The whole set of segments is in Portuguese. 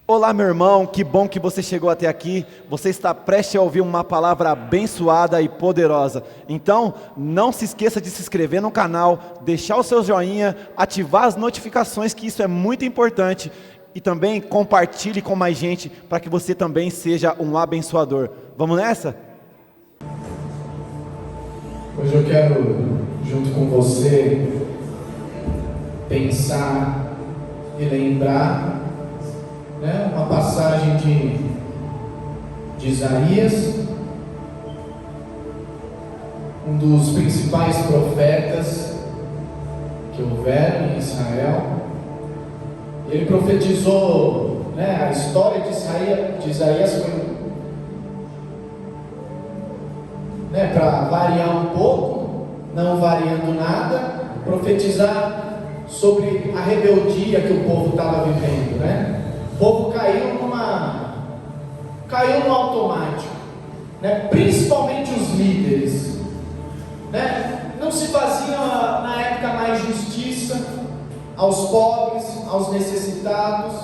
Olá, meu irmão, que bom que você chegou até aqui. Você está prestes a ouvir uma palavra abençoada e poderosa. Então, não se esqueça de se inscrever no canal, deixar o seu joinha, ativar as notificações, que isso é muito importante. E também compartilhe com mais gente, para que você também seja um abençoador. Vamos nessa? Hoje eu quero, junto com você, pensar e lembrar uma passagem de Isaías, um dos principais profetas que houveram em Israel. Ele profetizou, a história de Isaías foi, para variar um pouco, não variando nada, profetizar sobre a rebeldia que o povo estava vivendo, O povo caiu no automático, principalmente os líderes, não se fazia na época mais justiça aos pobres, aos necessitados,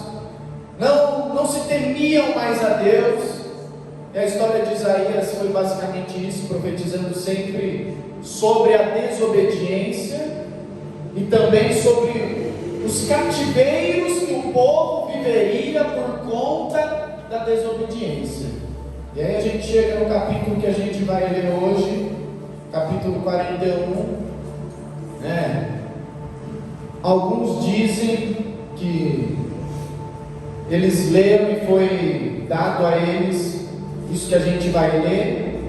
não se temiam mais a Deus. E a história de Isaías foi basicamente isso, profetizando sempre sobre a desobediência e também sobre os cativeiros que o povo viveria por conta da desobediência. E aí a gente chega no capítulo que a gente vai ler hoje, capítulo 41. Alguns dizem que eles leram e foi dado a eles isso que a gente vai ler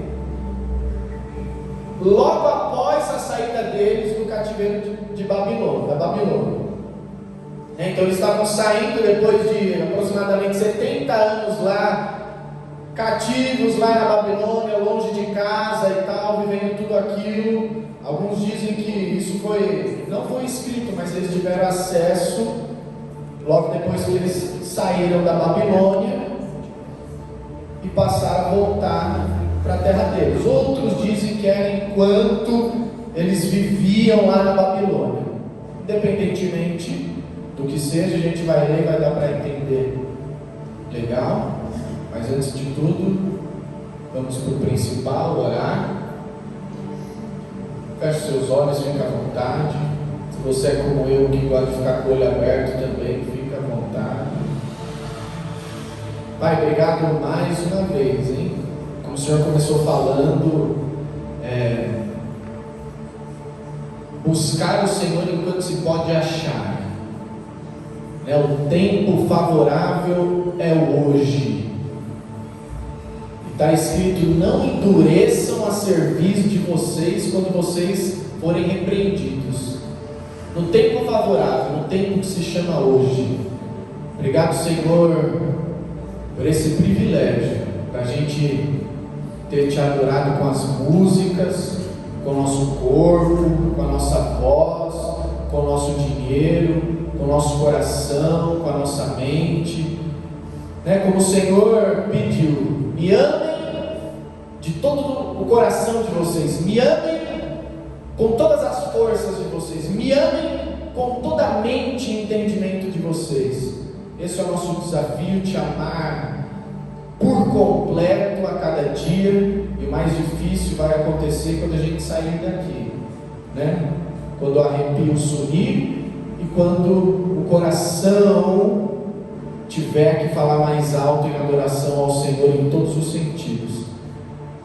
logo após a saída deles do cativeiro da Babilônia. Então eles estavam saindo depois de aproximadamente 70 anos lá, cativos lá na Babilônia, longe de casa e tal, vivendo tudo aquilo. Alguns dizem que isso não foi escrito, mas eles tiveram acesso logo depois que eles saíram da Babilônia e passaram a voltar para a terra deles. Outros dizem que era enquanto eles viviam lá na Babilônia. Independentemente do que seja, a gente vai ler e vai dar para entender. Legal? Mas antes de tudo, vamos para o principal, orar. Feche seus olhos, fica à vontade. Se você é como eu, que gosta de ficar com o olho aberto também, fica à vontade. Pai, obrigado mais uma vez, Como o Senhor começou falando, buscar o Senhor enquanto se pode achar. O tempo favorável é o hoje. Está escrito: não endureçam a serviço de vocês quando vocês forem repreendidos. No tempo favorável, no tempo que se chama hoje. Obrigado, Senhor, por esse privilégio, para a gente ter Te adorado com as músicas, com o nosso corpo, com a nossa voz, com o nosso dinheiro, com o nosso coração, com a nossa mente. Como o Senhor pediu: me amem de todo o coração de vocês, me amem com todas as forças de vocês, me amem com toda a mente e entendimento de vocês. Esse é o nosso desafio, Te amar por completo a cada dia. E o mais difícil vai acontecer quando a gente sair daqui, quando o arrepio subir e quando o coração tiver que falar mais alto em adoração ao Senhor em todos os sentidos.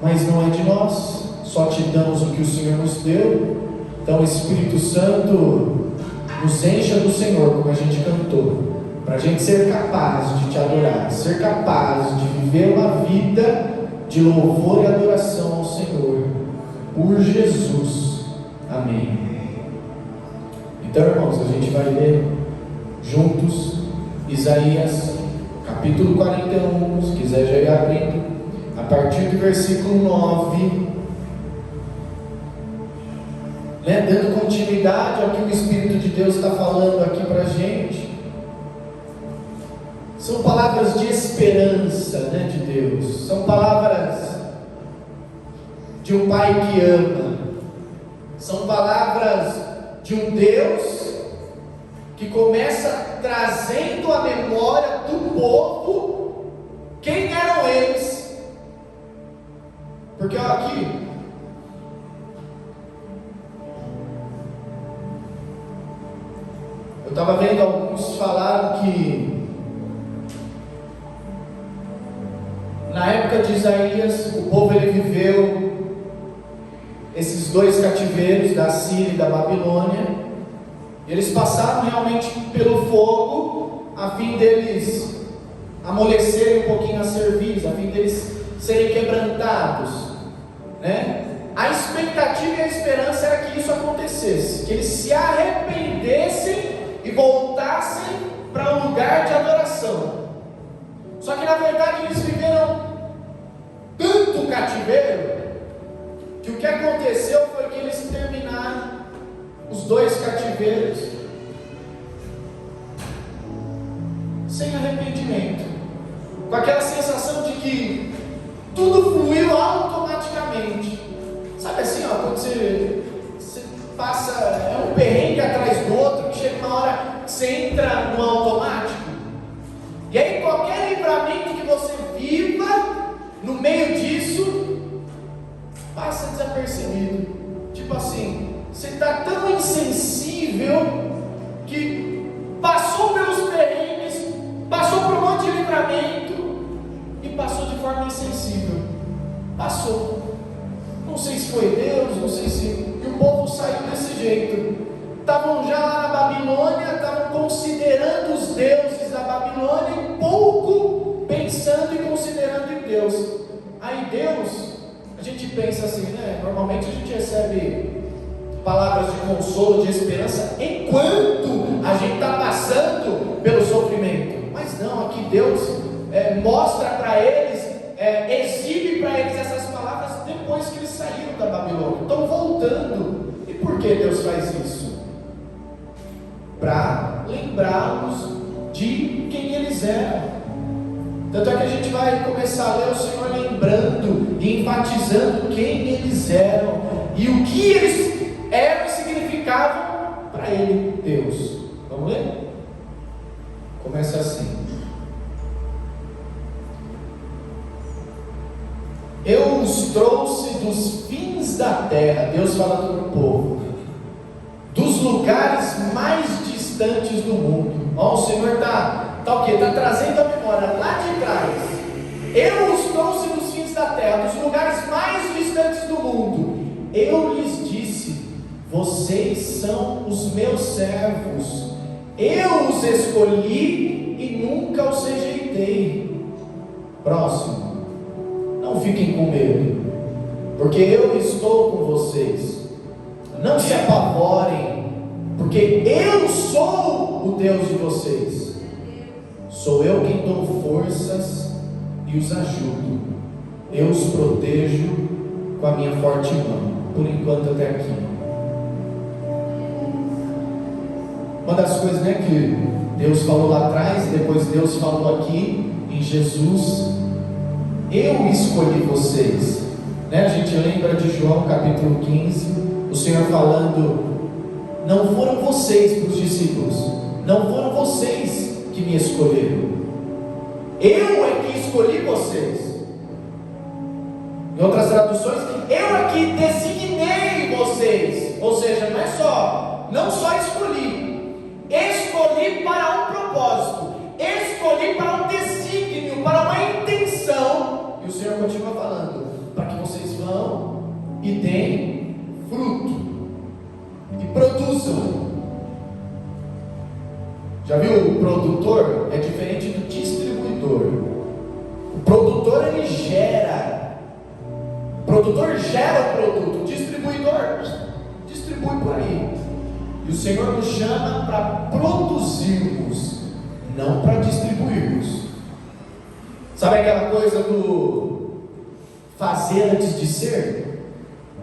Mas não é de nós, só Te damos o que o Senhor nos deu. Então, Espírito Santo, nos encha do Senhor, como a gente cantou, para a gente ser capaz de Te adorar, ser capaz de viver uma vida de louvor e adoração ao Senhor, por Jesus. Amém. Então, irmãos, a gente vai ler juntos Isaías capítulo 41, se quiser já ir abrindo, a partir do versículo 9, dando continuidade ao que o Espírito de Deus está falando aqui para a gente. São palavras de esperança, de Deus, são palavras de um Pai que ama, são palavras de um Deus que começa trazendo à memória do povo quem eram eles. Porque olha aqui, eu estava vendo alguns falaram que na época de Isaías o povo ele viveu esses dois cativeiros da Síria e da Babilônia. Eles passaram realmente pelo fogo a fim deles amolecerem um pouquinho a cerviz, a fim deles serem quebrantados, né? A expectativa e a esperança era que isso acontecesse, que eles se arrependessem e voltassem para um lugar de adoração. Só que na verdade eles viveram tanto cativeiro que o que aconteceu foi que eles terminaram os dois cativeiros sem arrependimento, com aquela sensação de que tudo fluiu automaticamente. Sabe assim, ó, quando você passa, é um perrengue atrás do outro, que chega uma hora que você entra no automático, e aí qualquer livramento que você viva no meio disso passa desapercebido. Tipo assim, você está tão insensível que passou pelos perrengues, passou por um monte de livramento e passou de forma insensível. Passou. Não sei se foi Deus, não sei se... E o povo saiu desse jeito. Estavam já lá na Babilônia, estavam considerando os deuses da Babilônia e pouco pensando e considerando em Deus. Aí Deus, a gente pensa assim, né? Normalmente a gente recebe palavras de consolo, de esperança, enquanto a gente está passando pelo sofrimento. Mas não, aqui Deus mostra para eles, exibe para eles essas palavras depois que eles saíram da Babilônia, estão voltando. E por que Deus faz isso? Para lembrá-los de quem eles eram. Tanto é que a gente vai começar a ler o Senhor lembrando e enfatizando quem eles eram e o que eles eram e significavam para Ele, Deus. Vamos ler? Começa assim: eu os trouxe dos fins da terra, Deus falando para o povo, dos lugares mais distantes do mundo. Ó, o Senhor está o quê? Está trazendo a memória lá de trás. Eu os trouxe dos fins da terra, dos lugares mais distantes do mundo. Eu lhes disse: vocês são os meus servos. Eu os escolhi e nunca os rejeitei. Próximo. Não fiquem com medo, porque eu estou com vocês. Não se apavorem, porque eu sou o Deus de vocês. Sou eu quem dou forças e os ajudo. Eu os protejo com a minha forte mão. Por enquanto até aqui. Uma das coisas, né, que Deus falou lá atrás, e depois Deus falou aqui em Jesus: eu escolhi vocês, né? A gente lembra de João capítulo 15, o Senhor falando: não foram vocês para os discípulos, não foram vocês que me escolheram, eu é que escolhi vocês. Em outras traduções, eu é que designei vocês. Ou seja, não só escolhi para um propósito, escolhi para um desígnio, para uma intenção. E o Senhor continua falando: para que vocês vão e deem fruto e produzam. Já viu, o produtor é diferente do distribuidor. O produtor ele gera, o produtor gera o produto, o distribuidor distribui por aí. E o Senhor nos chama para produzirmos, não para distribuirmos. Sabe aquela coisa do fazer antes de ser?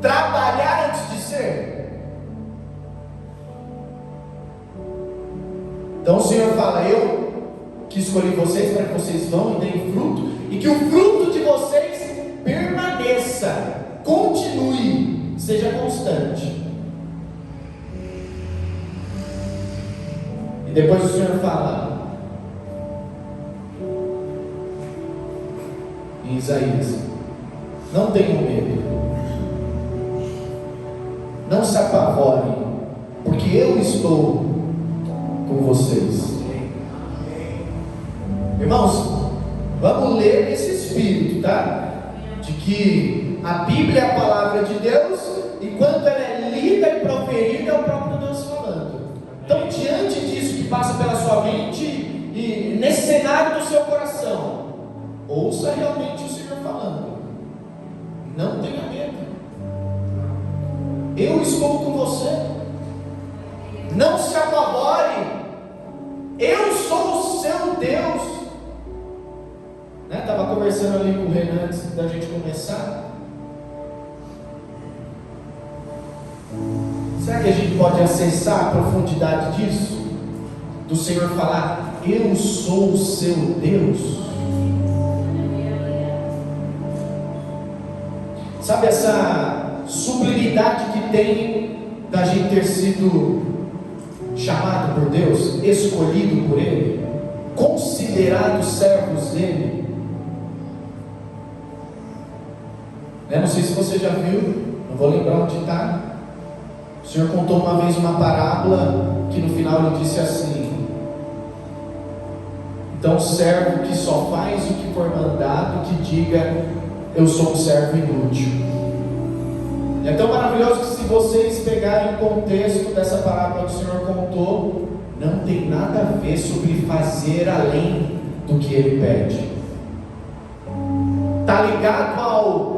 Trabalhar antes de ser? Então o Senhor fala: eu que escolhi vocês para que vocês vão e deem fruto, e que o fruto de vocês permaneça, continue, seja constante. E depois o Senhor fala: em Isaías. Não tenham medo, não se apavorem, porque eu estou com vocês. Irmãos, vamos ler esse espírito, tá? De que a Bíblia é a palavra de Deus, e quando ela é lida e proferida, é o próprio Deus falando. Então, diante disso que passa pela sua mente e nesse cenário do seu coração, ouça realmente o Senhor falando. Não tenha medo. Eu estou com você. Não se apavore. Eu sou o seu Deus. Estava conversando ali com o Renan antes da gente começar. Será que a gente pode acessar a profundidade disso? Do Senhor falar, eu sou o seu Deus. Sabe essa sublimidade que tem da gente ter sido chamado por Deus, escolhido por Ele, considerados servos dEle? Não sei se você já viu, não vou lembrar onde está. O Senhor contou uma vez uma parábola que no final ele disse assim: então, servo que só faz o que for mandado, que diga, eu sou um servo inútil. É tão maravilhoso que, se vocês pegarem o contexto dessa parábola que o Senhor contou, não tem nada a ver sobre fazer além do que Ele pede. Está ligado ao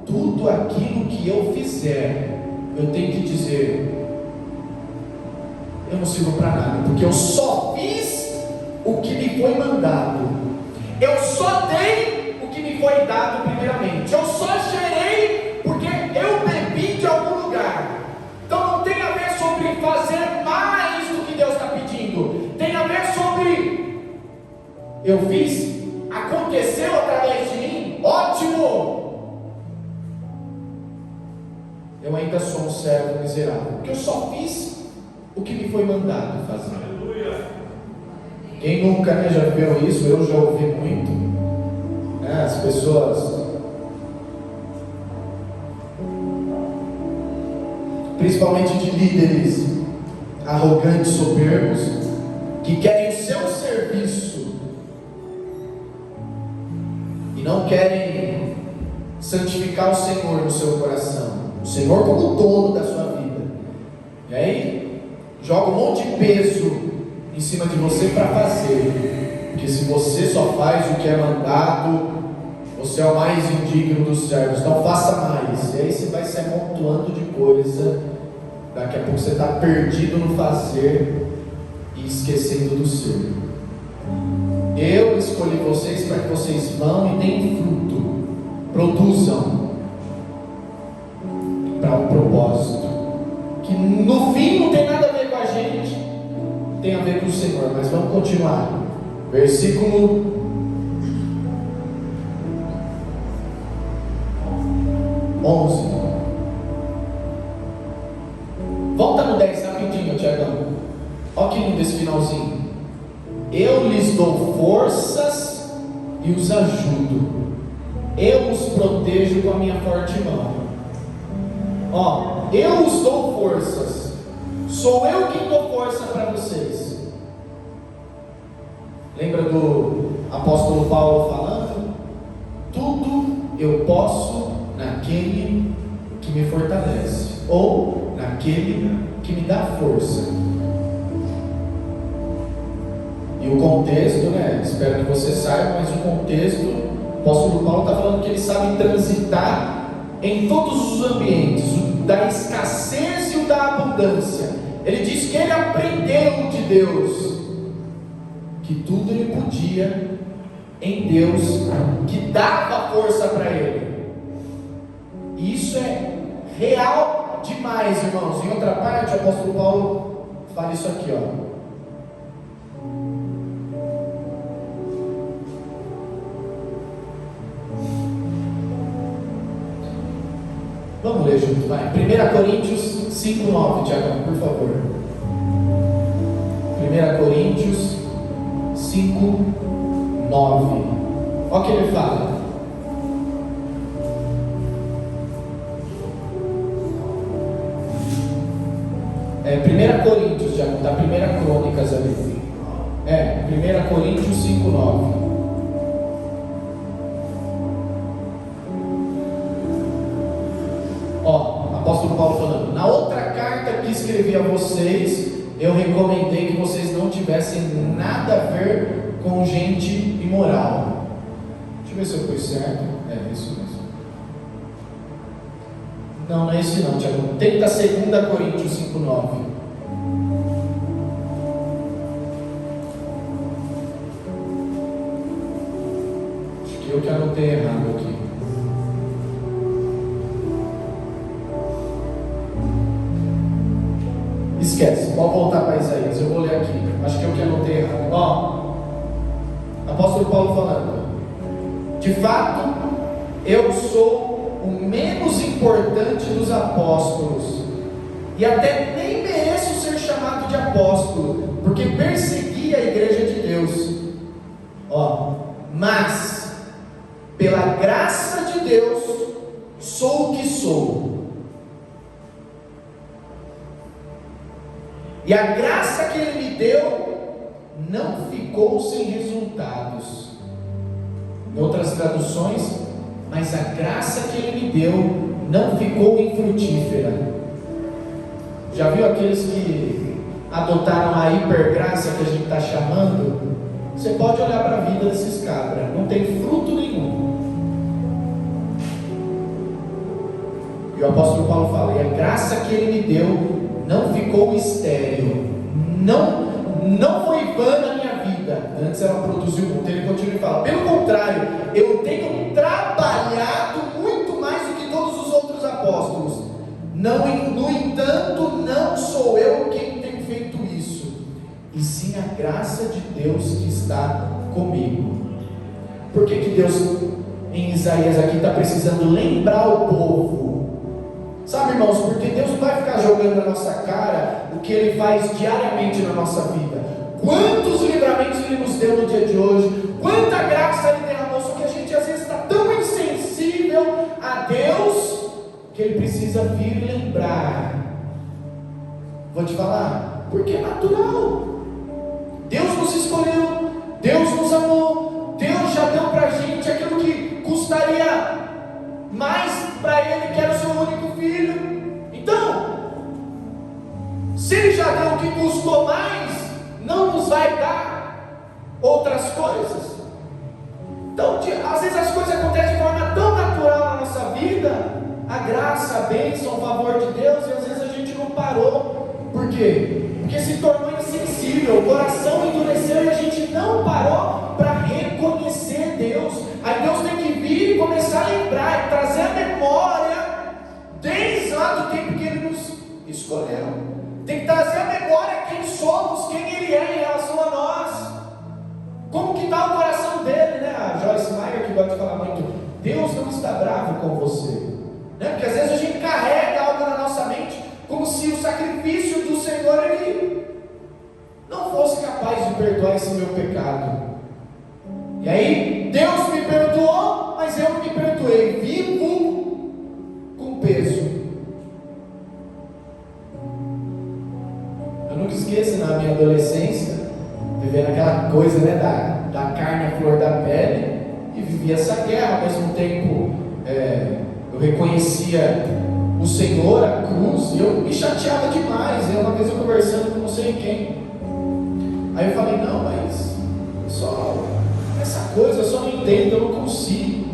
tudo aquilo que eu fizer, eu tenho que dizer, eu não sirvo para nada, porque eu só fiz o que me foi mandado, eu só dei o que me foi dado primeiramente, eu só gerei porque eu bebi de algum lugar. Então não tem a ver sobre fazer mais do que Deus está pedindo, tem a ver sobre eu fiz, aconteceu através de mim, ótimo, eu ainda sou um servo miserável, porque eu só fiz o que me foi mandado fazer. Quem nunca, já viu isso? Eu já ouvi muito, as pessoas, principalmente de líderes arrogantes, soberbos, que querem o seu serviço e não querem santificar o Senhor no seu coração, o Senhor como dono da sua vida, e aí joga um monte de peso em cima de você para fazer, porque se você só faz o que é mandado, você é o mais indigno dos servos, então faça mais, e aí você vai se amontoando de coisa, daqui a pouco você está perdido no fazer e esquecendo do ser. Eu escolhi vocês para que vocês vão e deem fruto, produzam, para um propósito, que no fim não tem nada a ver com a gente, tem a ver com o Senhor. Mas vamos continuar, versículo 11. Volta no 10 rapidinho, Tiagão. Olha que lindo esse finalzinho. Eu lhes dou forças e os ajudo, eu os protejo com a minha forte mão. Eu os dou forças, sou eu quem dou força para vocês. Lembra do apóstolo Paulo falando? Tudo eu posso naquele que me fortalece, ou naquele que me dá força. E o contexto, espero que você saiba, mas o contexto, o apóstolo Paulo está falando que ele sabe transitar em todos os ambientes, o da escassez e o da abundância. Ele diz que ele aprendeu de Deus, que tudo ele podia em Deus, que dava força para ele. E isso é real demais, irmãos. Em outra parte, o apóstolo Paulo fala isso aqui, Vamos ler junto, vai. 1 Coríntios 5:9, Tiago, por favor. 1 Coríntios 5:9. Olha o que ele fala. 1 Coríntios, já está 1 Crônicas ali. 1 Coríntios 5:9. Apóstolo Paulo falando: na outra carta que escrevi a vocês, eu recomendei que vocês não tivessem nada a ver com gente imoral. Deixa eu ver se eu pus certo. É isso mesmo. Não é esse não, Tiago. Tenta 2 Coríntios 5:9. Acho que eu que anotei errado aqui. Esquece, pode voltar para Isaías, eu vou ler aqui. Acho que eu que anotei errado. Apóstolo Paulo falando: de fato, eu sou o menos importante dos apóstolos, e até nem mereço ser chamado de apóstolo, porque persegui a igreja de Deus. Mas, pela graça de Deus, sou o que sou. E a graça que Ele me deu não ficou sem resultados. Em outras traduções, mas a graça que Ele me deu não ficou infrutífera. Já viu aqueles que adotaram a hipergraça que a gente está chamando? Você pode olhar para a vida desses cabras, não tem fruto nenhum. E o apóstolo Paulo fala: e a graça que Ele me deu não ficou estéril, não foi vã na minha vida. Antes ela produziu muito. Ele continua e fala: pelo contrário, eu tenho trabalhado muito mais do que todos os outros apóstolos. No entanto, não sou eu quem tem feito isso, e sim a graça de Deus que está comigo. Por que Deus, em Isaías aqui, está precisando lembrar o povo? Sabe, irmãos, porque Deus não vai ficar jogando na nossa cara o que Ele faz diariamente na nossa vida. Quantos livramentos Ele nos deu no dia de hoje, quanta graça Ele derramou, só que a gente às vezes está tão insensível a Deus, que Ele precisa vir lembrar. Vou te falar, porque é natural. Deus nos escolheu, Deus nos amou, Deus já deu para a gente aquilo que custaria mais para Ele, que era o seu único filho. Então, se Ele já deu o que custou mais, não nos vai dar outras coisas. Então, às vezes as coisas acontecem de forma tão natural na nossa vida, a graça, a bênção, o favor de Deus, e às vezes a gente não parou. Por quê? Porque se tornou insensível, o coração endureceu e a gente não parou para reconhecer Deus. Aí Deus tem que vir e começar a lembrar, e trazer a memória desde lá do tempo que Ele nos escolheu. Tem que trazer a memória quem somos, quem Ele é em relação a nós. Como que está o coração dele, né? A Joyce Meyer, que gosta de falar muito: Deus não está bravo com você, né? Porque às vezes a gente carrega algo na nossa mente, como se o sacrifício do Senhor Ele não fosse capaz de perdoar esse meu pecado. E aí, Deus me perdoou, mas eu me perdoei, vivo com peso. Eu nunca esqueço, na minha adolescência, vivendo aquela coisa, né, da carne à flor da pele, e vivia essa guerra. Ao mesmo tempo, eu reconhecia o Senhor, a cruz, e eu me chateava demais. E uma vez eu conversando com não sei quem, aí eu falei: não, mas só essa coisa eu só não entendo, eu não consigo.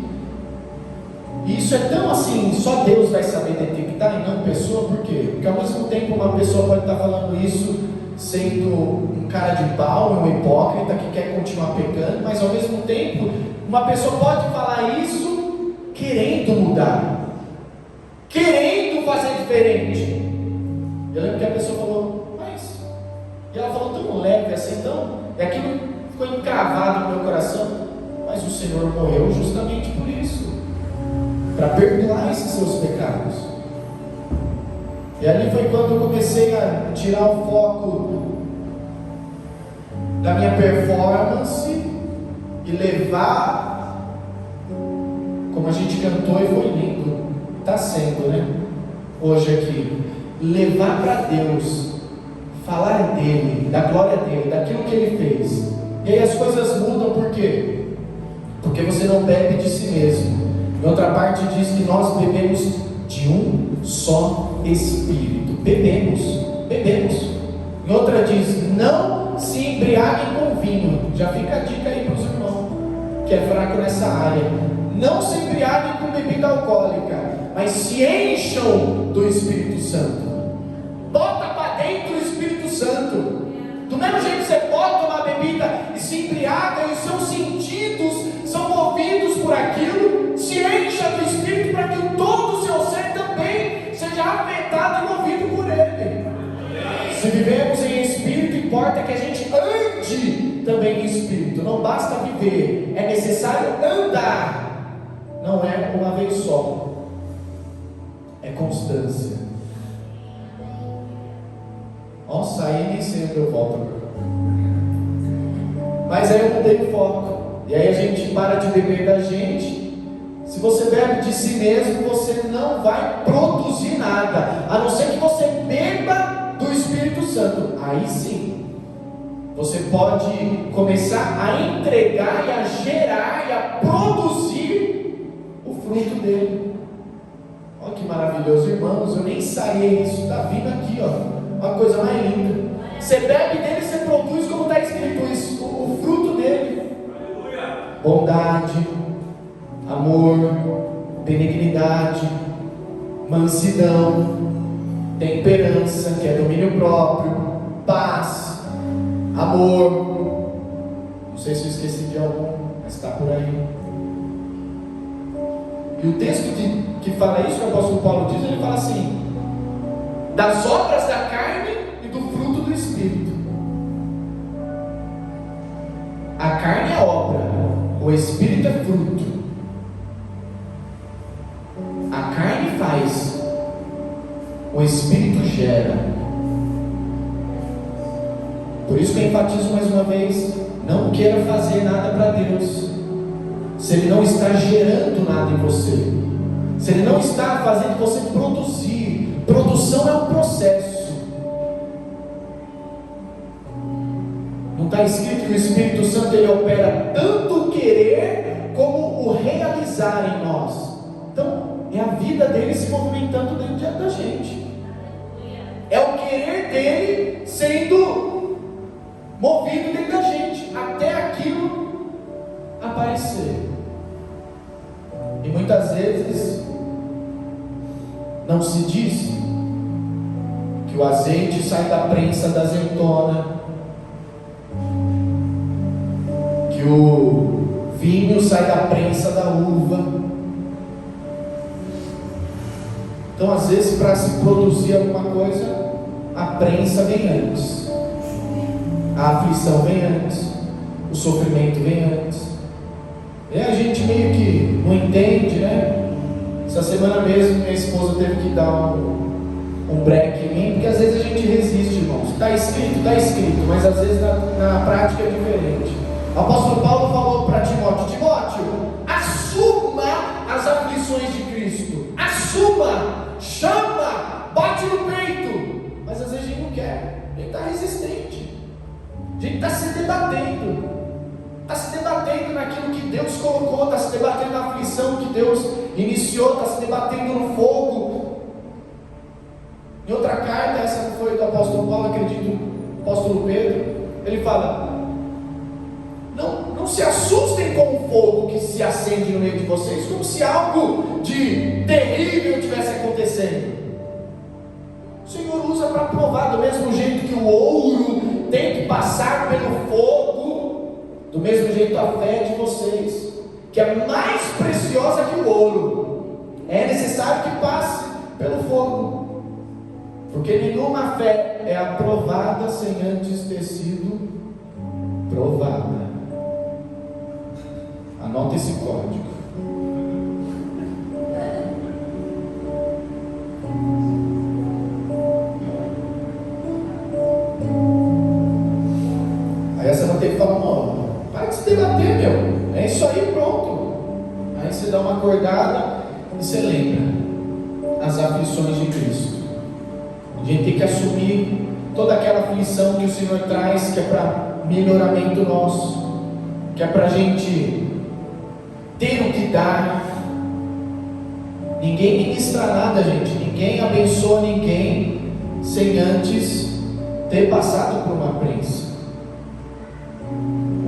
E isso é tão assim, só Deus vai saber detectar e não pessoa. Por quê? Porque ao mesmo tempo uma pessoa pode estar falando isso sendo um cara de pau, um hipócrita que quer continuar pecando, mas ao mesmo tempo uma pessoa pode falar isso querendo mudar, querendo fazer diferente. Eu lembro que a pessoa falou: mas... E ela falou tão leve assim, e aquilo ficou encravado no meu coração: mas o Senhor morreu justamente por isso, para perdoar esses seus pecados. E ali foi quando eu comecei a tirar o foco da minha performance e levar, como a gente cantou e foi lindo, está sendo, né? Hoje aqui, levar para Deus falar dele, da glória dele, daquilo que ele fez. E aí as coisas mudam, por quê? Porque você não bebe de si mesmo. Em outra parte diz que nós bebemos de um só Espírito. Bebemos. Em outra diz, não se embriaguem com vinho. Já fica a dica aí para os irmãos que é fraco nessa área. Não se embriaguem com bebida alcoólica, mas se encham do Espírito Santo. Bota para dentro o Espírito Santo. Do mesmo jeito que você pode tomar bebida e se embriaga, e os seus sentidos são movidos por aquilo, se encha do Espírito para que todo o seu ser também seja afetado e movido por ele. Se vivemos em Espírito, importa que a gente ande também em Espírito. Não basta viver, é necessário andar. Não é uma vez só, é constância. Nossa, aí nem sei onde eu volto agora. Mas aí eu mudei o foco. E aí a gente para de beber da gente. Se você bebe de si mesmo, você não vai produzir nada, a não ser que você beba do Espírito Santo. Aí sim, você pode começar a entregar e a gerar e a produzir o fruto dele. Olha que maravilhoso, irmãos. Eu nem ensaiei isso, está vindo aqui, ó. Uma coisa mais linda. Você bebe dele, você produz, como está escrito isso, o fruto dele: bondade, amor, benignidade, mansidão, temperança, que é domínio próprio, paz, amor. Não sei se eu esqueci de algum, mas está por aí. E o texto que fala isso, que o apóstolo Paulo diz, ele fala assim: das obras da carne e do fruto do Espírito. A carne é obra, o Espírito é fruto. A carne faz, o Espírito gera. Por isso que eu enfatizo mais uma vez: não queira fazer nada para Deus se Ele não está gerando nada em você, se Ele não está fazendo você produzir. Produção é um processo. Não está escrito que o Espírito Santo ele opera tanto o querer como o realizar em nós. Então é a vida dele se movimentando dentro da gente, é o querer dele sendo movido dentro da gente, até aquilo aparecer. E muitas vezes não se diz que o azeite sai da prensa da azeitona, que o vinho sai da prensa da uva. Então, às vezes, para se produzir alguma coisa, a prensa vem antes, a aflição vem antes, o sofrimento vem antes. E a gente meio que não entende, né? Essa semana mesmo, minha esposa teve que dar um break em mim, porque às vezes a gente resiste, irmãos. Está escrito, mas às vezes na prática é diferente. O apóstolo Paulo falou para Timóteo: assuma as aflições de Cristo, assuma, chama, bate no peito. Mas às vezes a gente não quer, a gente está resistente, a gente está se debatendo. Está se debatendo naquilo que Deus colocou, está se debatendo na aflição que Deus iniciou, está se debatendo no fogo. Em outra carta, essa foi do apóstolo Paulo, acredito, o apóstolo Pedro, ele fala: não se assustem com o fogo que se acende no meio de vocês, como se algo de terrível estivesse acontecendo. O Senhor usa para provar, do mesmo jeito que o ouro tem que passar pelo fogo, do mesmo jeito a fé de vocês, que é mais preciosa que o ouro, é necessário que passe pelo fogo, porque nenhuma fé é aprovada sem antes ter sido provada. Anota esse código. Aí essa vai ter que falar: não, para de se debater, meu. É isso aí, pronto. Aí você dá uma acordada e você lembra as aflições de Cristo. A gente tem que assumir toda aquela aflição que o Senhor traz, que é para melhoramento nosso, que é para a gente ter o que dar. Ninguém ministra nada, gente, ninguém abençoa ninguém sem antes ter passado por uma prensa.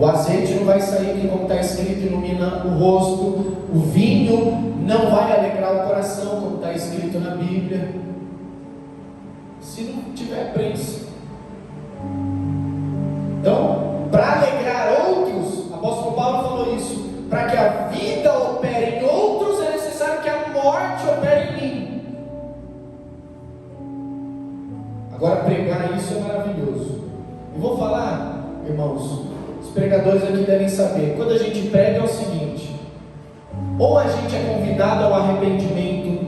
O azeite não vai sair, como está escrito, ilumina o rosto. O vinho não vai alegrar o coração, como está escrito na Bíblia, se não tiver prensa. Então, para alegrar outros, o apóstolo Paulo falou isso, para que a vida opere em outros, é necessário que a morte opere em mim. Agora, pregar isso é maravilhoso. Eu vou falar, irmãos, os pregadores aqui devem saber, quando a gente prega é o seguinte: ou a gente é convidado ao arrependimento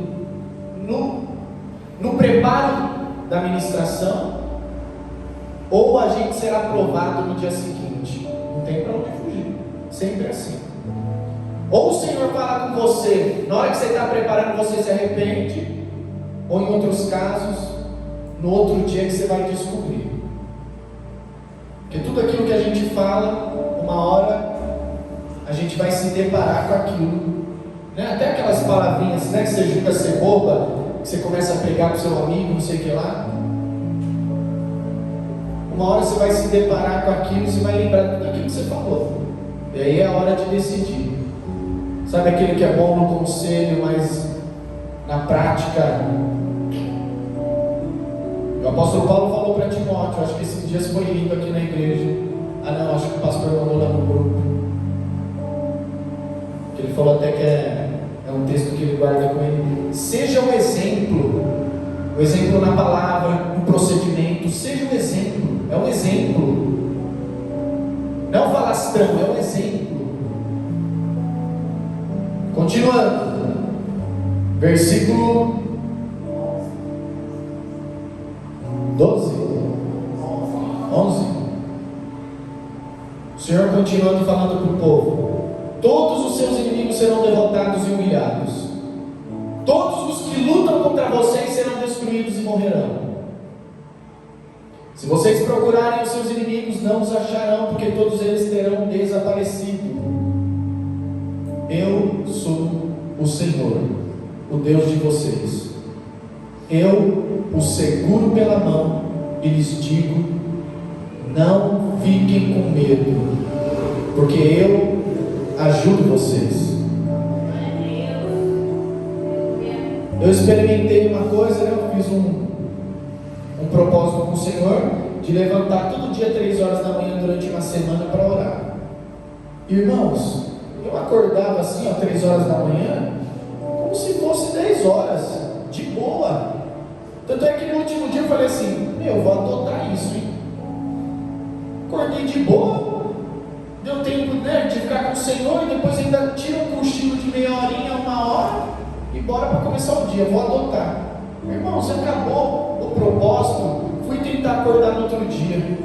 no preparo da ministração, ou a gente será aprovado no dia seguinte. Não tem para onde fugir, sempre assim. Ou o Senhor fala com você, na hora que você está preparando, você se arrepende, ou em outros casos, no outro dia que você vai descobrir. Porque tudo aquilo que a gente fala, uma hora a gente vai se deparar com aquilo, né? Até aquelas palavrinhas, né, que você julga ser boba, que você começa a pregar com seu amigo, não sei o que lá. Uma hora você vai se deparar com aquilo, você vai lembrar de tudo aquilo que você falou. E aí é a hora de decidir. Sabe aquele que é bom no conselho, mas na prática... O apóstolo Paulo falou para Timóteo, acho que esses dias foi lindo aqui na igreja. Ah não, acho que o pastor mandou lá no grupo. Ele falou até que é um texto que ele guarda com ele. Seja o exemplo na palavra, no procedimento, seja o exemplo, é um exemplo. Não é um falastrão, é um exemplo. Continuando, versículo 12, 11. O Senhor continuando falando para o povo: todos os seus inimigos serão derrotados e humilhados. Todos os que lutam contra vocês serão destruídos e morrerão. Se vocês procurarem os seus inimigos, não os acharão, porque todos eles terão desaparecido. Eu sou o Senhor, o Deus de vocês. Eu os seguro pela mão e lhes digo: não fiquem com medo, porque eu ajudo vocês. Eu experimentei uma coisa, né? Eu fiz um propósito com o Senhor de levantar todo dia 3 horas da manhã durante uma semana para orar. Irmãos, eu acordava assim, 3 horas da manhã, como se fosse 10 horas, de boa. Tanto é que no último dia eu falei assim: eu vou adotar isso, hein? Acordei de boa, deu tempo, né, de ficar com o Senhor, e depois ainda tira um cochilo de meia horinha, 1 hora, e bora para começar o dia. Vou adotar. Irmãos, acabou o propósito, fui tentar acordar no outro dia.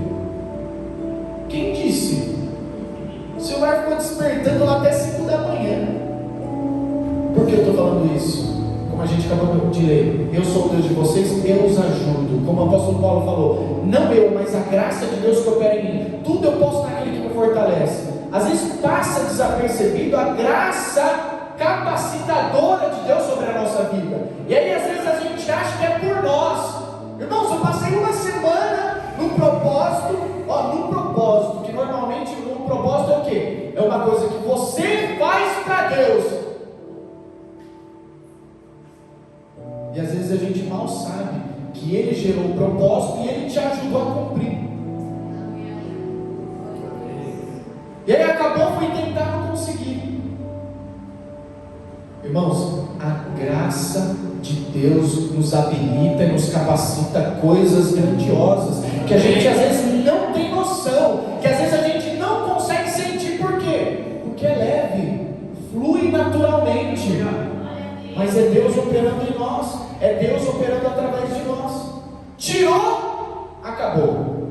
Quem disse? O celular ficou despertando lá até 5 da manhã. Por que eu estou falando isso? Como a gente acabou de ler, eu sou o Deus de vocês, eu os ajudo. Como o apóstolo Paulo falou, não eu, mas a graça de Deus que opera em mim. Tudo eu posso naquele que me fortalece. Às vezes passa desapercebido a graça capacitadora de Deus sobre a nossa vida. E aí às vezes a gente acha que é por nós. Irmãos, eu passei uma semana no propósito, que normalmente no propósito é o quê? É uma coisa que você faz para Deus. E às vezes a gente mal sabe que Ele gerou o propósito e Ele te ajudou a cumprir. E aí acabou, foi tentar, não conseguir. Irmãos, a graça de Deus nos habilita e nos capacita a coisas grandiosas, que a gente às vezes não tem noção, que às vezes a gente não consegue sentir. Por quê? Porque é leve, flui naturalmente. Mas é Deus operando em nós, é Deus operando através de nós. Tirou, acabou.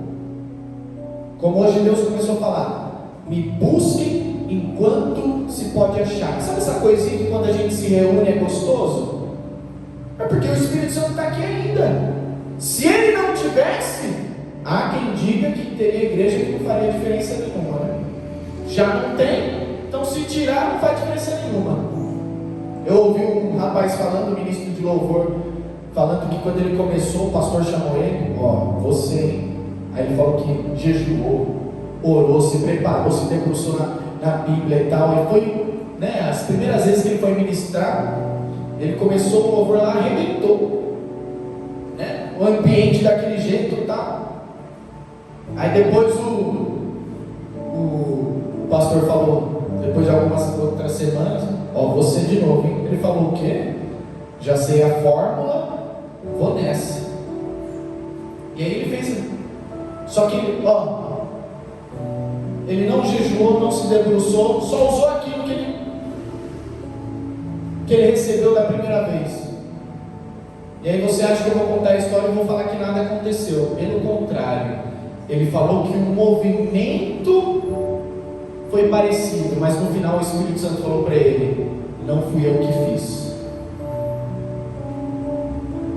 Como hoje Deus começou a falar: me busquem enquanto se pode achar. Sabe essa coisinha que quando a gente se reúne é gostoso? É porque o Espírito Santo está aqui ainda. Se ele não tivesse, Há quem diga que teria igreja que não faria diferença nenhuma, né? Já não tem, então se tirar não faz diferença nenhuma. Eu ouvi um rapaz falando, um ministro de louvor, falando que quando ele começou, o pastor chamou ele, você, hein? Aí ele falou que jejuou, orou, se preparou, se debruçou na Bíblia e tal, e foi, né, as primeiras vezes que ele foi ministrar, ele começou o louvor lá, arrebentou, né, o ambiente daquele jeito e tal. Aí depois o pastor falou, depois de algumas outras semanas, você de novo, hein? Ele falou o quê? Já sei a fórmula, vou nessa. E aí ele fez, só que ele não jejuou, não se debruçou, só usou aquilo que ele recebeu da primeira vez. E aí você acha que eu vou contar a história e vou falar que nada aconteceu. Pelo contrário, ele falou que o movimento foi parecido, mas no final o Espírito Santo falou para ele: não fui eu que fiz.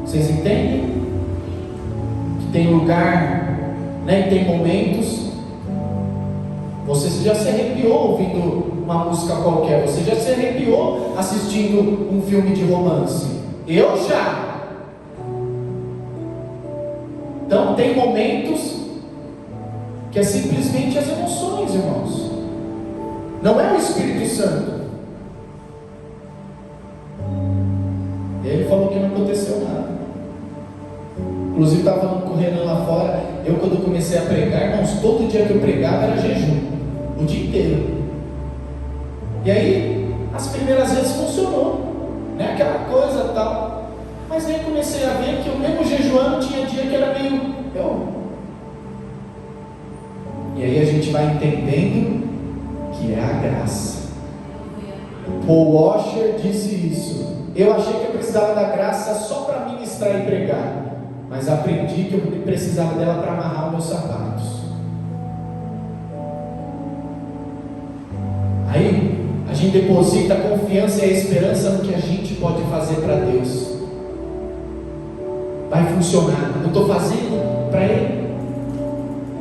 Vocês entendem? Que tem lugar, né, e tem momentos. Você já se arrepiou ouvindo uma música qualquer, você já se arrepiou assistindo um filme de romance. Eu já. Então tem momentos que é simplesmente as emoções, irmãos. Não é o Espírito Santo. E aí ele falou que não aconteceu nada. Inclusive estava falando com o Renan lá fora. Eu, quando comecei a pregar, irmãos, todo dia que eu pregava era jejum, o dia inteiro. E aí, as primeiras vezes funcionou, né? Aquela coisa tal. Mas aí comecei a ver que eu mesmo jejuando tinha dia que era meio. E aí a gente vai entendendo que é a graça. Paul Washer disse isso. Eu achei que eu precisava da graça só para ministrar e pregar, mas aprendi que eu precisava dela para amarrar os meus sapatos. Aí a gente deposita a confiança e a esperança no que a gente pode fazer para Deus. Vai funcionar. Eu estou fazendo para Ele.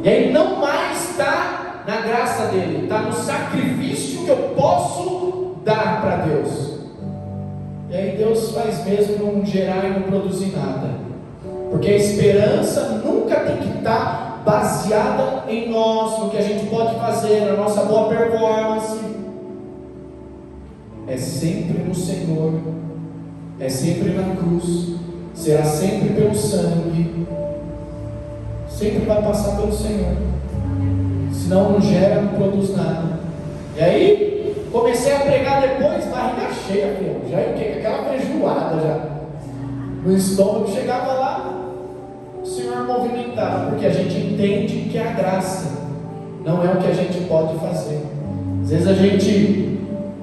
E aí não mais está na graça dele, está no sacrifício que eu posso dar para Deus. E aí Deus faz mesmo não gerar e não produzir nada. Porque a esperança nunca tem que estar baseada em nós, no que a gente pode fazer, na nossa boa performance. É sempre no Senhor, é sempre na cruz, será sempre pelo sangue, sempre vai passar pelo Senhor. Senão não gera, não produz nada. E aí, comecei a pregar depois, barriga cheia, filho. Já o quê? Aquela feijoada já no estômago. Chegava lá, o Senhor movimentava, porque a gente entende que é a graça, não é o que a gente pode fazer. Às vezes a gente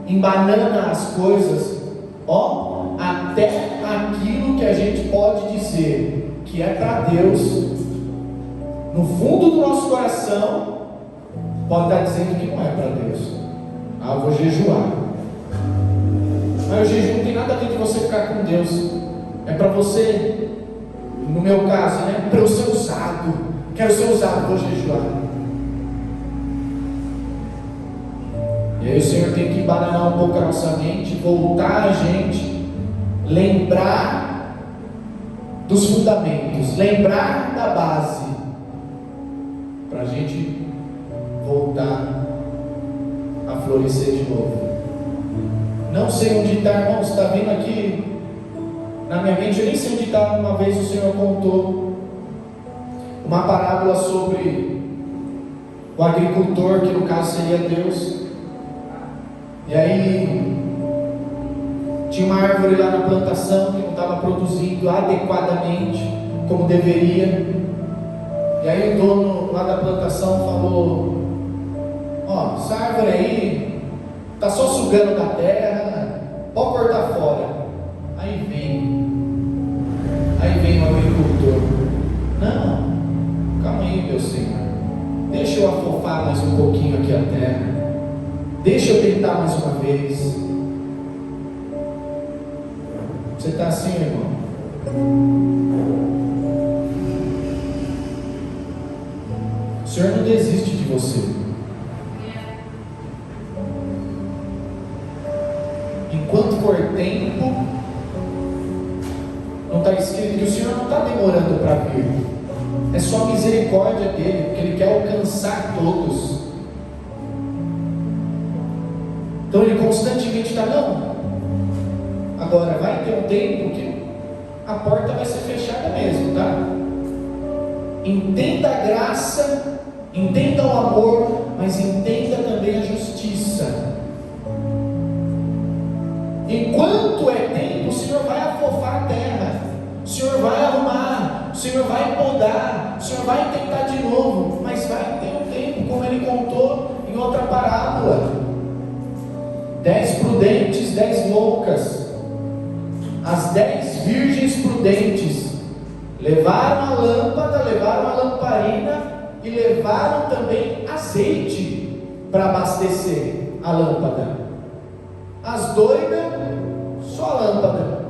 embanana as coisas, até aquilo que a gente pode dizer que é para Deus, no fundo do nosso coração, pode estar dizendo que não é para Deus. Eu vou jejuar. Mas o jejum não tem nada a ver de você ficar com Deus. É para você, no meu caso, né? Para eu ser usado. Quero ser usado, vou jejuar. E aí o Senhor tem que bananar um pouco a nossa mente, voltar a gente, lembrar dos fundamentos, lembrar da base, para a gente voltar a florescer de novo. Não sei onde está, irmão. Você está vendo aqui na minha mente? Eu nem sei onde está. Uma vez o Senhor contou uma parábola sobre o agricultor, que no caso seria Deus. E aí tinha uma árvore lá na plantação que não estava produzindo adequadamente como deveria. E aí o dono lá da plantação falou: essa árvore aí está só sugando da terra, pode cortar fora. Aí vem o agricultor: não, calma aí, meu Senhor, deixa eu afofar mais um pouquinho aqui a terra, deixa eu tentar mais uma vez. Você está assim, irmão? Senhor não desiste de você. Enquanto for tempo, não está escrito que o Senhor não está demorando para vir. É só misericórdia dele, porque Ele quer alcançar todos. Então Ele constantemente está, não. Agora vai ter um tempo que a porta vai ser fechada mesmo, tá? Entenda a graça, entenda o amor, mas entenda também a justiça. Enquanto é tempo, o Senhor vai afofar a terra, o Senhor vai arrumar, o Senhor vai podar, o Senhor vai tentar de novo, mas vai ter um tempo, como Ele contou em outra parábola: 10 prudentes, 10 loucas. As 10 virgens prudentes levaram a lâmpada, levaram a lamparina e levaram também azeite para abastecer a lâmpada. As doidas, só a lâmpada.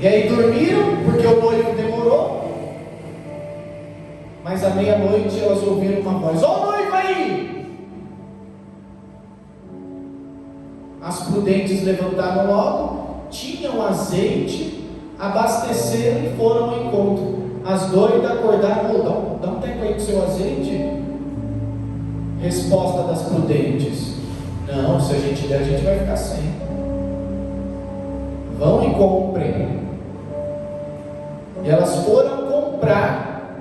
E aí dormiram, porque o noivo demorou. Mas à meia-noite elas ouviram uma voz: ó o noivo aí! As prudentes levantaram logo, tinham azeite, abasteceram e foram ao encontro. As doidas acordaram: dá um tempo aí com o seu azeite. Resposta das prudentes: não, se a gente der, a gente vai ficar sem. Vão e comprem. E elas foram comprar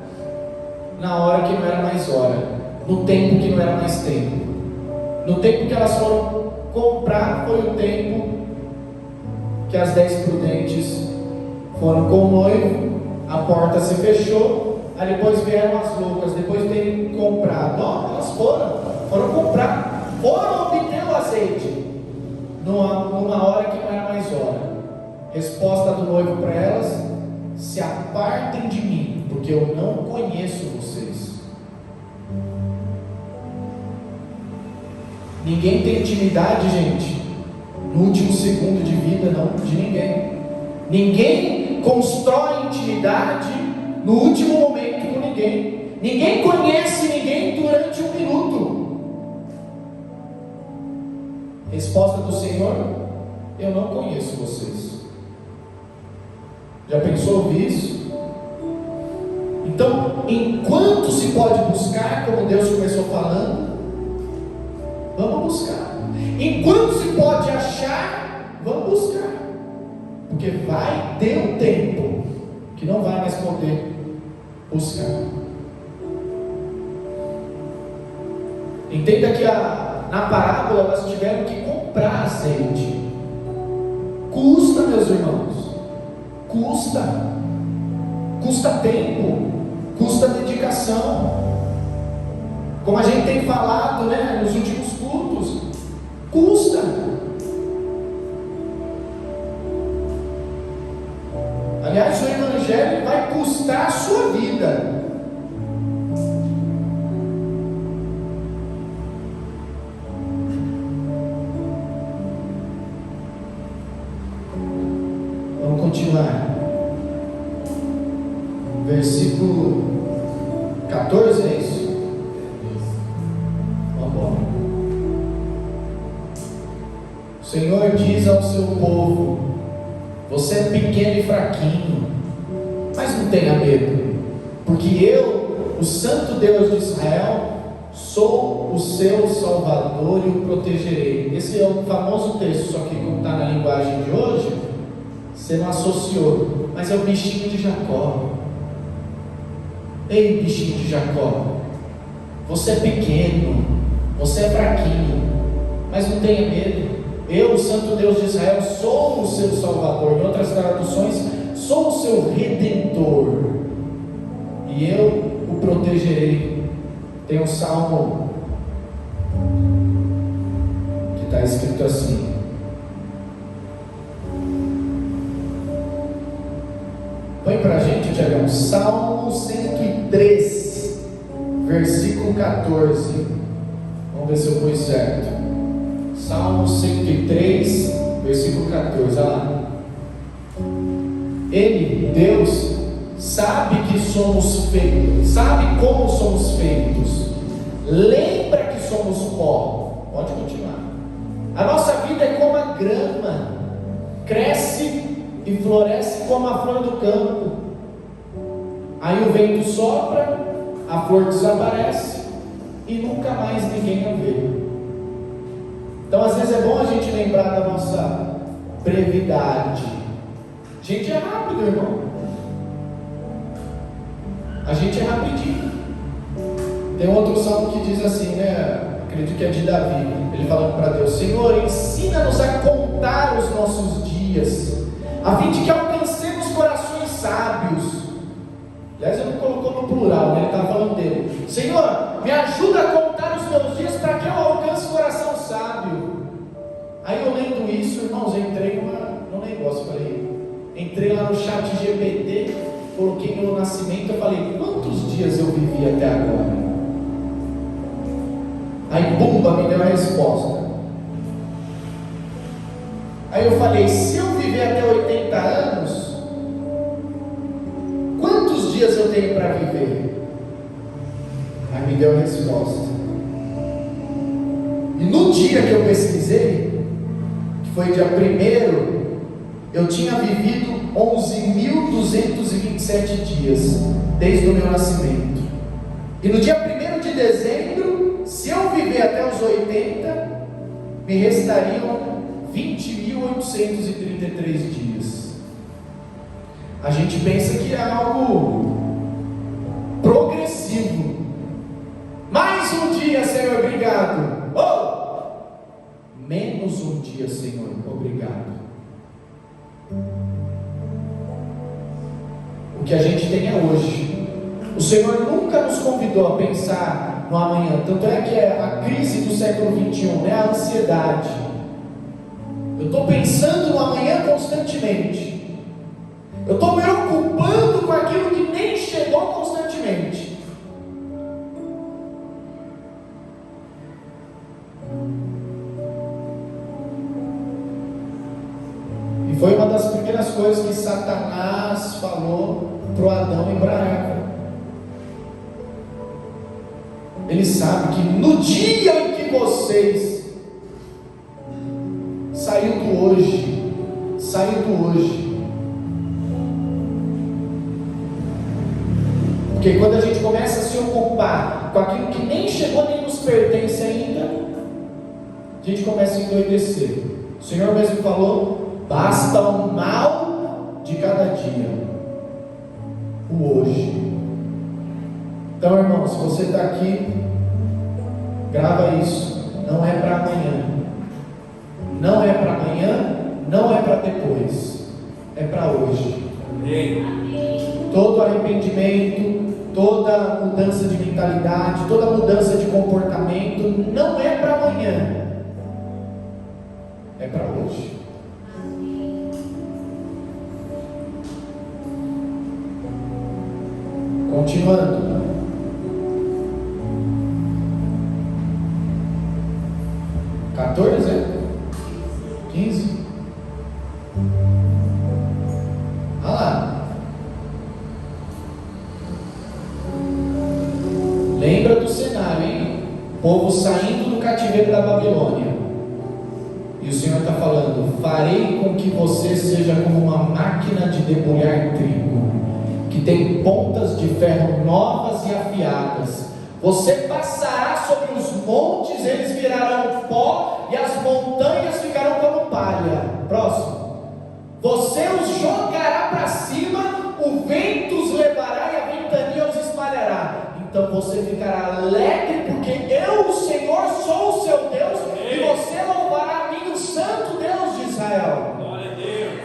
na hora que não era mais hora, no tempo que não era mais tempo. No tempo que elas foram comprar foi o tempo que as 10 prudentes foram com o noivo, a porta se fechou, aí depois vieram as loucas, depois de terem comprado. Não, elas foram comprar, foram obter o azeite, numa hora que não era mais hora. Resposta do noivo para elas: se apartem de mim, porque eu não conheço vocês. Ninguém tem intimidade, gente, no último segundo de vida, não, de ninguém. Ninguém constrói intimidade no último momento com ninguém. Ninguém conhece ninguém durante um minuto. Resposta do Senhor: eu não conheço vocês. Já pensou ouvir isso? Então, enquanto se pode buscar, como Deus começou falando, vamos buscar. Enquanto se pode achar, vamos buscar. Porque vai ter um tempo que não vai mais poder buscar. Entenda que na parábola elas tiveram que comprar azeite. Custa, meus irmãos. Custa tempo, custa dedicação. Como a gente tem falado, né, nos últimos cultos, custa. Aliás, o Evangelho vai custar a sua vida. Vamos continuar. Versículo 14, é isso? O Senhor diz ao seu povo: você é pequeno e fraquinho, mas não tenha medo, porque eu, o Santo Deus de Israel, sou o seu Salvador e o protegerei. Esse é o famoso texto, só que como está na linguagem de hoje, você não associou, mas é o bichinho de Jacó. Ei, bichinho de Jacó, você é pequeno, você é fraquinho, mas não tenha medo. Eu, o Santo Deus de Israel, sou o seu Salvador. Em outras traduções, sou o seu Redentor, e eu o protegerei. Tem um salmo que está escrito assim: põe para a gente, Tiagão, Salmo 103, versículo 14. Vamos ver se eu pus certo. Salmo 103, versículo 14, olha lá. Ele, Deus, sabe que somos feitos, sabe como somos feitos, lembra que somos pó. Pode continuar. A nossa vida é como a grama, cresce e floresce como a flor do campo. Aí o vento sopra, a flor desaparece e nunca mais ninguém a vê. Então às vezes é bom a gente lembrar da nossa brevidade. A gente é rápido, irmão. A gente é rapidinho. Tem um outro salmo que diz assim, né? Acredito que é de Davi. Ele falando para Deus: Senhor, ensina-nos a contar os nossos dias, a fim de que alcancemos corações sábios. Aliás, ele não colocou no plural, né? Ele estava falando dele. Senhor, me ajuda a contar os meus dias para que eu alcance coração sábio. Aí eu lendo isso, irmãos, eu entrei num negócio, entrei lá no chat GPT, coloquei meu nascimento, eu falei, quantos dias eu vivi até agora? Aí, bumba, me deu a resposta. Aí eu falei, se eu viver até 80 anos, quantos dias eu tenho para viver? Aí me deu a resposta. E no dia que eu pesquisei, que foi dia 1º, eu tinha vivido 11.227 dias, desde o meu nascimento. E no dia 1º de dezembro, se eu viver até os 80, me restariam 20.833 dias. A gente pensa que é algo progressivo. Mais um dia, Senhor, obrigado. Oh! Menos um dia, Senhor, obrigado. O que a gente tem é hoje. O Senhor nunca nos convidou a pensar no amanhã. Tanto é que é a crise do século 21, né? A ansiedade. Eu estou pensando no amanhã constantemente. Eu estou me ocupando com aquilo que nem chegou constantemente. E foi uma das primeiras coisas que Satanás falou para o Adão e para Eva. Ele sabe que no dia em que vocês saiu do hoje, porque quando a gente começa a se ocupar com aquilo que nem chegou nem nos pertence ainda, a gente começa a endoidecer. O Senhor mesmo falou: basta o mal de cada dia, o hoje. Então, irmão, se você está aqui, grava isso. Não é para amanhã. Não é para amanhã, não é para depois. É para hoje. Amém. Todo arrependimento, toda mudança de mentalidade, toda mudança de comportamento não é para amanhã. É para hoje. Continuando. 14, 15. Olha lá. Lembra do cenário, hein? O povo saindo do cativeiro da Babilônia. E o Senhor está falando: farei com que você seja como uma máquina de debulhar trigo, que tem pontas de ferro novas e afiadas. Você passará sobre os montes, eles virarão pó, e as montanhas ficarão como palha. Próximo. Você os jogará para cima, o vento os levará e a ventania os espalhará. Então você ficará alegre, porque eu, o Senhor, sou o seu Deus, e você louvará a mim, o Santo Deus de Israel. Glória a Deus.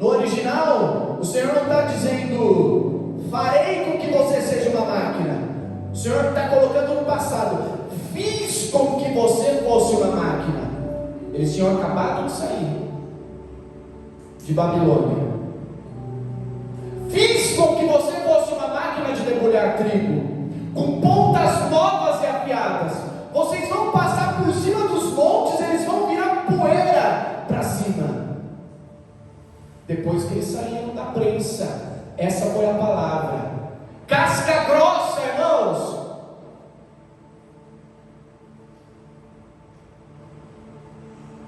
No original, o Senhor não está dizendo: farei com que você seja uma máquina. O Senhor está colocando no passado: fiz com que você fosse uma máquina. Eles tinham acabado de sair de Babilônia. Fiz com que você fosse uma máquina de debulhar trigo, com pontas novas e afiadas. Vocês vão passar por cima dos montes, eles vão virar poeira para cima. Depois que eles saíram da prensa, Essa foi a palavra. Casca grossa, irmãos.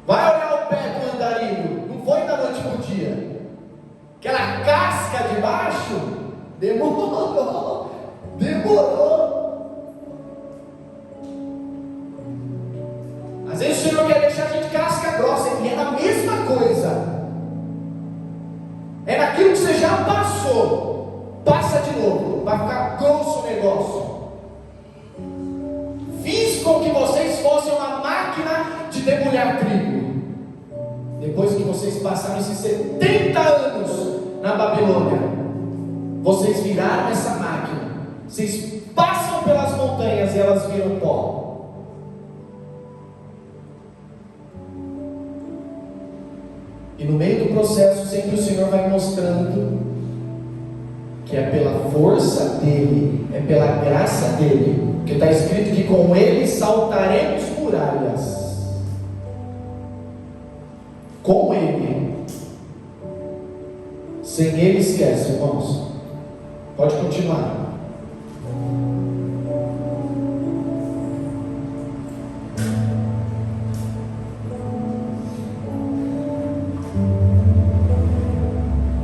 Vai olhar o pé do andarilho. Não foi da noite para o dia. Aquela casca de baixo demorou. Às vezes o Senhor quer deixar a gente casca grossa, e é a mesma coisa. É naquilo que você já passou. Passa de novo, vai ficar grosso o negócio. Fiz com que vocês fossem uma máquina de debulhar trigo. Depois que vocês passaram esses 70 anos na Babilônia, vocês viraram essa máquina. Vocês passam pelas montanhas e elas viram pó. E no meio do processo, sempre o Senhor vai mostrando que é pela força dEle, é pela graça dEle, porque está escrito que com Ele saltaremos muralhas. Com Ele. Sem Ele, esquece, irmãos. Pode continuar.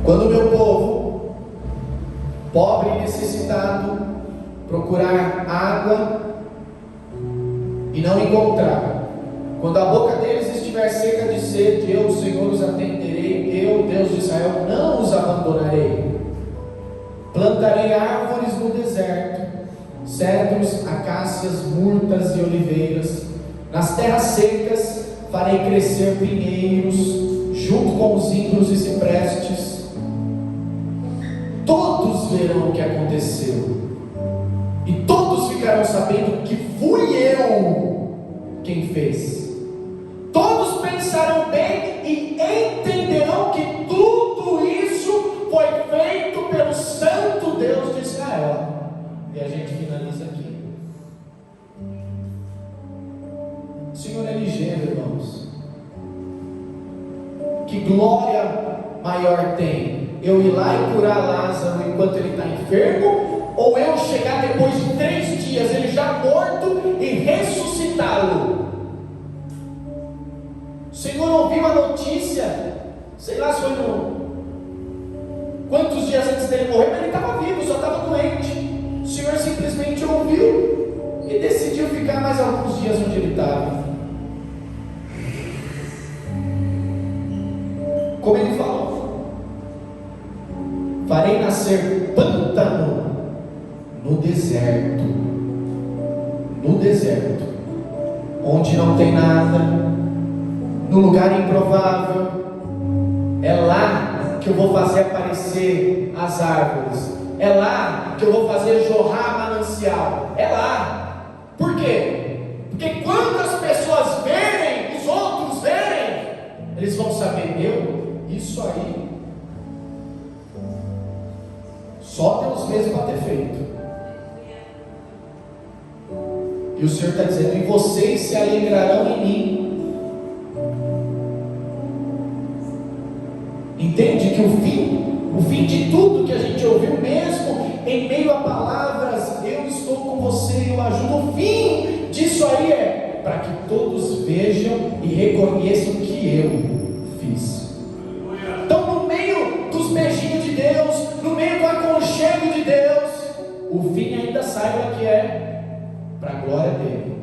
Quando o meu povo, pobre e necessitado, procurar água e não encontrar, quando a boca deles estiver seca de sede, eu, o Senhor, os atenderei, eu, Deus de Israel, não os abandonarei. Plantarei árvores no deserto, cedros, acácias, murtas e oliveiras. Nas terras secas farei crescer pinheiros, junto com os ímpios e ciprestes. Todos verão o que aconteceu, e todos ficarão sabendo que fui eu quem fez. Todos pensarão bem e entenderão que tudo isso foi feito pelo Santo Deus de Israel. E a gente finaliza aqui. O Senhor é ligeiro, irmãos. Que glória maior tem eu ir lá e curar Lázaro enquanto ele está enfermo, ou eu chegar depois de 3 dias, ele já morto, e ressuscitá-lo? O Senhor ouviu a notícia, sei lá se foi quantos dias antes dele morrer, mas ele estava vivo, só estava doente. O Senhor simplesmente ouviu e decidiu ficar mais alguns dias onde ele estava. Como ele falou: farei nascer pântano no deserto, onde não tem nada, no lugar improvável. É lá que eu vou fazer aparecer as árvores, é lá que eu vou fazer jorrar manancial, é lá. Por quê? Porque quando as pessoas verem, os outros verem, eles vão saber, isso aí só Deus mesmo para ter feito. E o Senhor está dizendo: e vocês se alegrarão em mim. Entende que o fim de tudo que a gente ouviu, mesmo em meio a palavras, eu estou com você, eu ajudo, o fim disso aí é para que todos vejam e reconheçam que eu fiz. Então, no meio dos beijinhos de Deus, no meio do aconchego de Deus, o fim ainda saiba que é para a glória dele.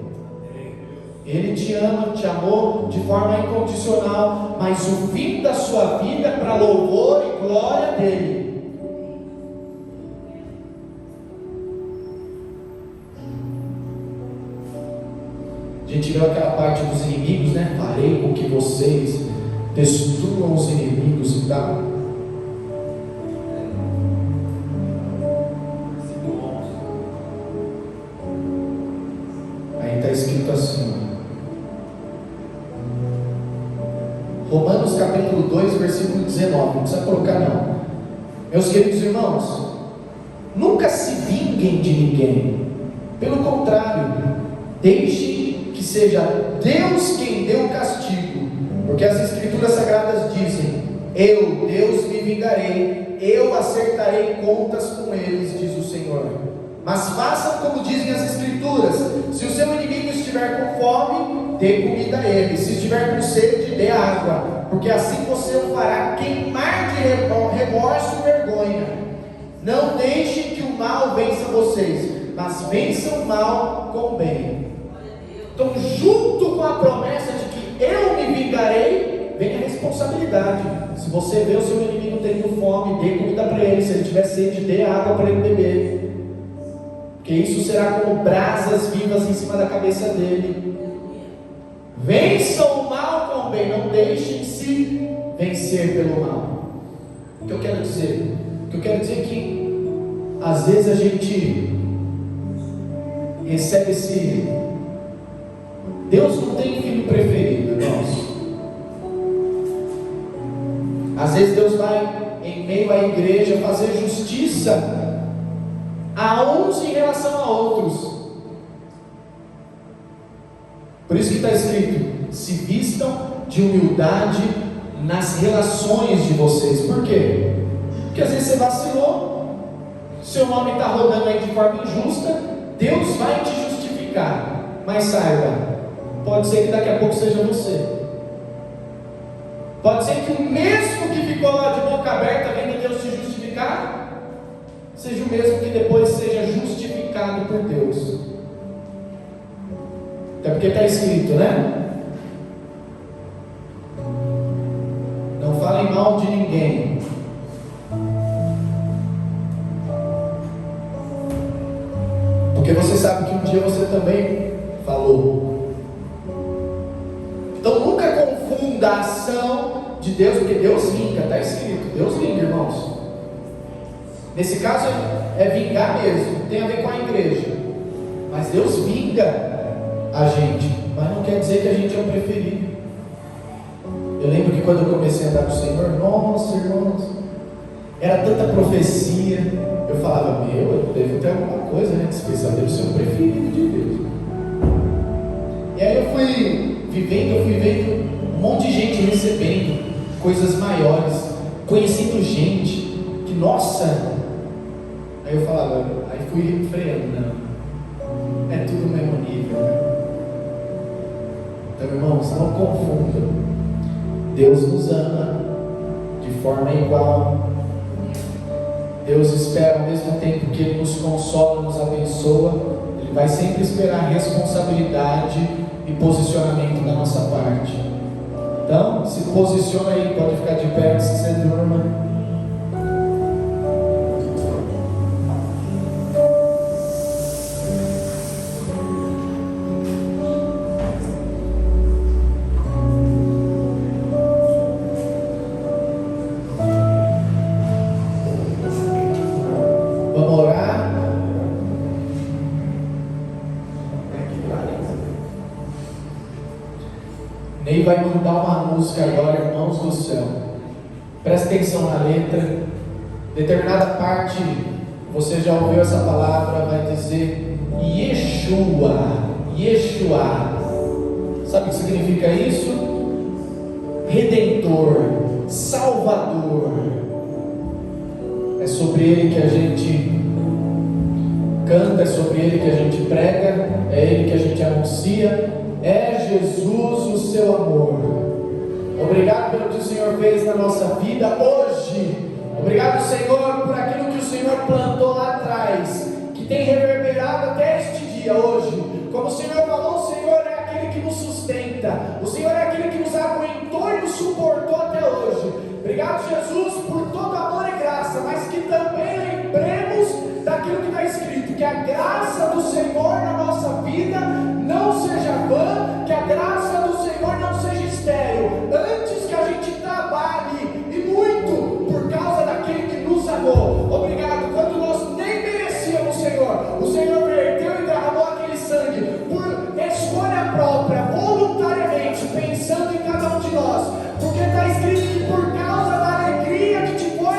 Ele te ama, te amou de forma incondicional, mas o fim da sua vida é para louvor e glória dele. A gente viu aquela parte dos inimigos, né? Farei com que vocês destruam os inimigos e tal. Aí está escrito assim, Romanos capítulo 2, versículo 19, não precisa colocar não. Meus queridos irmãos, nunca se vinguem de ninguém, pelo contrário, deixe que seja Deus quem dê o castigo, porque as escrituras sagradas dizem: Eu, Deus, me vingarei, eu acertarei contas com eles, diz o Senhor. Mas façam como dizem as Escrituras: se o seu inimigo estiver com fome, dê comida a ele, se estiver com sede, dê água, porque assim você o fará queimar de remorso e vergonha. Não deixem que o mal vença vocês, mas vençam o mal com o bem. Então, junto com a promessa de que eu me vingarei, vem a responsabilidade. Se você vê o seu inimigo tendo fome, dê comida para ele. Se ele tiver sede, dê água para ele beber, porque isso será como brasas vivas em cima da cabeça dele. Vençam o mal com o bem, não deixem-se vencer pelo mal. O que eu quero dizer? O que eu quero dizer é que às vezes a gente recebe esse... Deus não tem filho preferido, irmãos. Às vezes Deus vai em meio à igreja fazer justiça a uns em relação a outros. Por isso que está escrito: se vistam de humildade nas relações de vocês. Por quê? Porque às vezes você vacilou, seu nome está rodando aí de forma injusta, Deus vai te justificar. Mas saiba, pode ser que daqui a pouco seja você. Pode ser que o mesmo que ficou lá de boca aberta vendo Deus te justificar, seja o mesmo que depois seja justificado por Deus. Até porque está escrito, né? Não falem mal de ninguém. Porque você sabe que um dia você também falou. Então nunca confunda a ação de Deus, porque Deus vinga, está escrito, Deus vinga, irmãos. Nesse caso é vingar mesmo, tem a ver com a igreja. Mas Deus vinga a gente, mas não quer dizer que a gente é o preferido. Eu lembro que quando eu comecei a andar com o Senhor, nossa, irmãos, era tanta profecia. Eu falava, eu devo ter alguma coisa, né, especial, devo ser o preferido de Deus. E aí eu fui vendo um monte de gente recebendo coisas maiores, conhecendo gente que, nossa. Aí eu falava, aí fui freando, não, é tudo no mesmo nível, né? Então, irmãos, não confundam. Deus nos ama de forma igual. Deus espera, ao mesmo tempo que Ele nos consola, nos abençoa, Ele vai sempre esperar responsabilidade e posicionamento da nossa parte. Então, se posiciona aí, pode ficar de pé, se você durma. Ney vai mandar uma música agora, irmãos do céu. Presta atenção na letra. Determinada parte, você já ouviu essa palavra, vai dizer Yeshua. Yeshua. Sabe o que significa isso? Redentor, Salvador. É sobre Ele que a gente canta, é sobre Ele que a gente prega, é Ele que a gente anuncia. É Jesus o seu amor. Obrigado pelo que o Senhor fez na nossa vida hoje. Obrigado, Senhor, por aquilo que o Senhor plantou lá atrás, que tem reverberado até este dia hoje. Como o Senhor falou, o Senhor é aquele que nos sustenta, o Senhor é aquele que nos aguentou e nos suportou até hoje. Obrigado, Jesus, por todo amor e graça, mas que também lembremos daquilo que está escrito, que a graça do Senhor na nossa vida não seja vã, que a graça do Senhor não seja estéril, antes que a gente trabalhe, e muito, por causa daquele que nos amou. Obrigado, quando nós nem merecíamos, Senhor, o Senhor verteu e derramou aquele sangue, por escolha própria, voluntariamente, pensando em cada um de nós, porque está escrito que por causa da alegria que te foi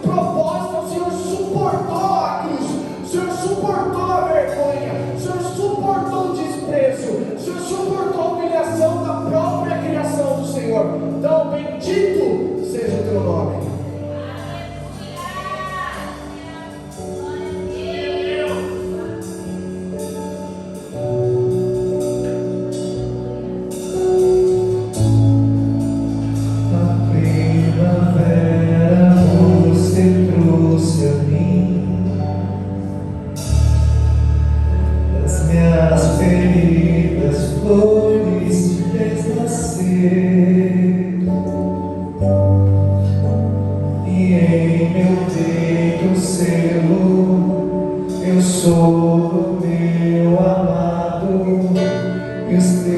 proposta, o Senhor suportou a cruz, o Senhor suportou a vergonha, o Senhor suportou o desprezo, o Senhor suportou a humilhação da própria criação do Senhor. Então, bendito seja o teu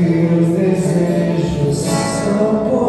Meus desejos são por